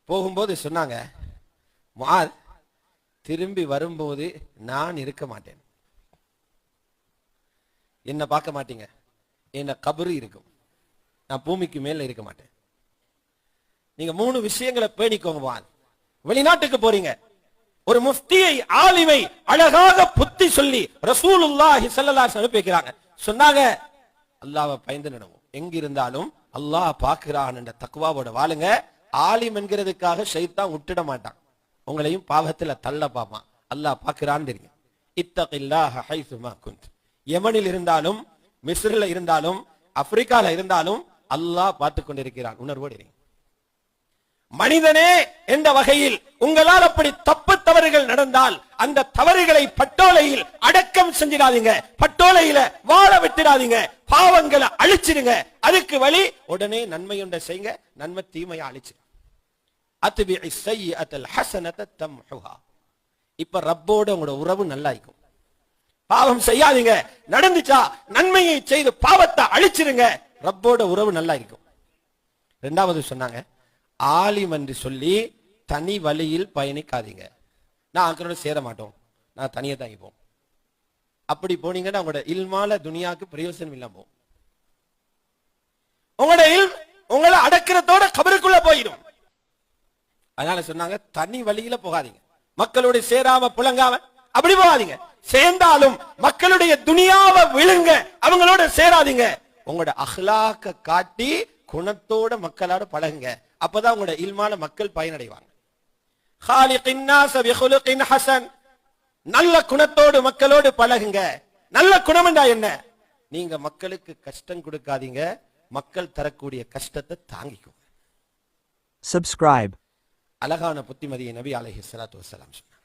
போகும்போது சொன்னாங்க, முஆத் திரும்பி வரும்போது நான் இருக்க மாட்டேன், என்ன பார்க்க மாட்டீங்க, என்ன கபரு இருக்கும், நான் பூமிக்கு மேல இருக்க மாட்டேன். நீங்க 3 விஷயங்களை பேணிக்கோங்க. முஆத், வெளிநாட்டுக்கு போறீங்க, ஒரு முஃப்தியை ஆலிமை அழகாக புத்தி சொல்லி ரசூலுல்லாஹி ஸல்லல்லாஹு அலைஹி வஸல்லம் பேசுறாங்க. சொன்னாங்க, அல்லாஹ்வை பயந்து நடவும், எங்க இருந்தாலும் அல்லாஹ் பார்க்கிறான் என்ற தக்வாவோட வாழுங்க. ஆலிம் என்கிறதுக்காக ஷைத்தான் விட்டுட மாட்டான், உங்களையும் பாவத்துல தள்ள பார்ப்பான். அல்லாஹ் பார்க்கிறான்னு தெரியும். இத்தகில்லாஹ ஹைசுமா குன்த். யமனில் இருந்தாலும், மிஸ்ரில் இருந்தாலும், ஆப்பிரிக்கால இருந்தாலும் அல்லாஹ் பார்த்து கொண்டிருக்கிறான். உணர்வோடு இருங்க. மனிதனே என்ற வகையில் உங்களால் அப்படி தப்பு தவறுகள் நடந்தால் அந்த தவறுகளை பட்டோலையில் அடக்கம் செஞ்சிடாதீங்க, பட்டோலையில வாழ விட்டுடாதீங்க, பாவங்களை அழிச்சிடுங்க. அதுக்கு வழி உடனே நன்மை ஒன்றை செய்யுங்க, நன்மை தீமையை அழிச்சு. அத்பிஇ ஸய்யிஅத்தல் ஹஸனத தம்ஹுஹா. இப்ப ரப்போட உங்களோட உறவு நல்லா இருக்கும். பாவம் செய்யாதீங்க, நடந்துச்சா நன்மையை செய்து பாவத்தை அழிச்சிருங்க, ரப்போட உறவு நல்லா இருக்கும். இரண்டாவது சொன்னாங்க, ஆலிம் என்று சொல்லி தனி வழியில் பயணிக்காதீங்க. நான் அக்கனோட சேர மாட்டோம், நான் தனியே தாங்கிப்போம். அப்படி போனீங்கன்னா உங்களோட இல்மால துனியாவுக்கு பிரயோசனம் இல்லாம போகும். உங்களோட உங்களை அடக்கிறதோட கபருக்குள்ள போயிடும். அதனால சொன்னாங்க, தனி வழியில போகாதீங்க, மக்களோட சேராம புலங்காம அப்படி போகாதீங்க. சேர்ந்தாலும் மக்களுடைய துனியாவை விழுங்க, அவங்களோட சேராதீங்க. உங்களோட அஹ்லாக்க காட்டி குணத்தோட மக்களோட பழகுங்க, அப்பதான் உங்களோட இல்மால மக்கள் பயனடைவாங்க. ஹாலிகின் நாஸ பிகுலுகின் ஹஸன். நல்ல குணத்தோடு மக்களோடு பழகுங்க. நல்ல குணம் என்றா என்ன? நீங்க மக்களுக்கு கஷ்டம் கொடுக்காதீங்க, மக்கள் தரக்கூடிய கஷ்டத்தை தாங்கிக்கும். Subscribe. அழகான புத்திமதியை நபி அலைஹிஸ்ஸலாத்து வஸ்ஸலாம் சொன்னார்.